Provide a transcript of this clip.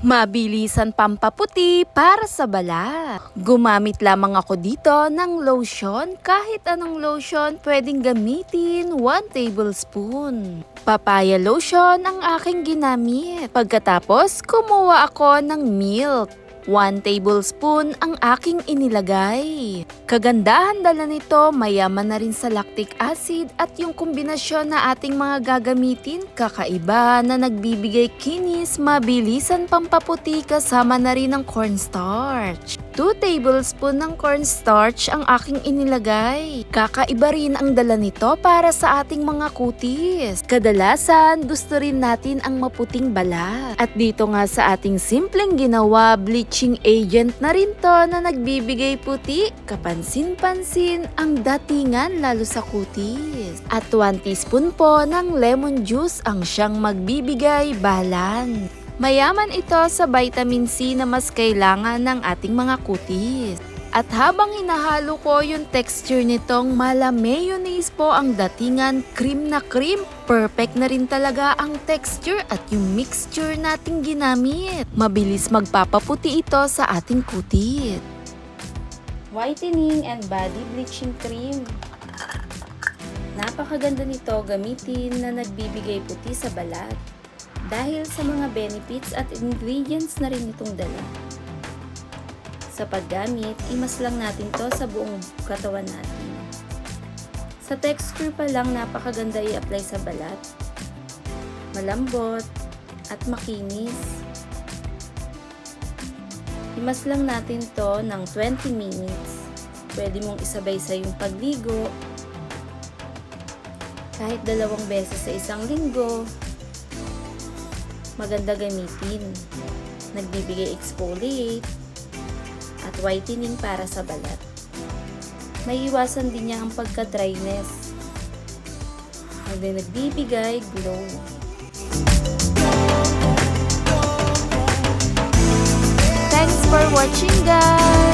Mabilisan pampaputi para sa balat. Gumamit lamang ako dito ng lotion. Kahit anong lotion pwedeng gamitin, 1 tablespoon. Papaya lotion ang aking ginamit. Pagkatapos, kumuha ako ng milk. 1 tablespoon ang aking inilagay. Kagandahan dala nito, mayaman na rin sa lactic acid at yung kombinasyon na ating mga gagamitin, kakaiba na nagbibigay kinis, mabilisan pampaputi kasama na rin ng cornstarch. 2 tablespoon ng cornstarch ang aking inilagay. Kakaiba rin ang dala nito para sa ating mga kutis. Kadalasan, gusto rin natin ang maputing balat. At dito nga sa ating simpleng ginawa, bleaching agent na rin to na nagbibigay puti. Kapansin-pansin ang datingan lalo sa kutis. At 1 teaspoon po ng lemon juice ang siyang magbibigay balance. Mayaman ito sa vitamin C na mas kailangan ng ating mga kutis. At habang hinahalo ko yung texture nitong mala mayonnaise po ang datingan, cream na cream. Perfect na rin talaga ang texture at yung mixture nating ginamit. Mabilis magpapaputi ito sa ating kutis. Whitening and body bleaching cream. Napakaganda nito gamitin na nagbibigay puti sa balat. Dahil sa mga benefits at ingredients na rin itong dala. Sa paggamit, imas lang natin to sa buong katawan natin. Sa texture pa lang, napakaganda i-apply sa balat. Malambot at makinis. Imas lang natin to ng 20 minutes. Pwede mong isabay sa yung pagligo. Kahit 2 beses sa isang linggo. Maganda gamitin. Nagbibigay exfoliate at whitening para sa balat. May iwasan din niya ang pagka-dryness. Nagbibigay glow. Thanks for watching, guys!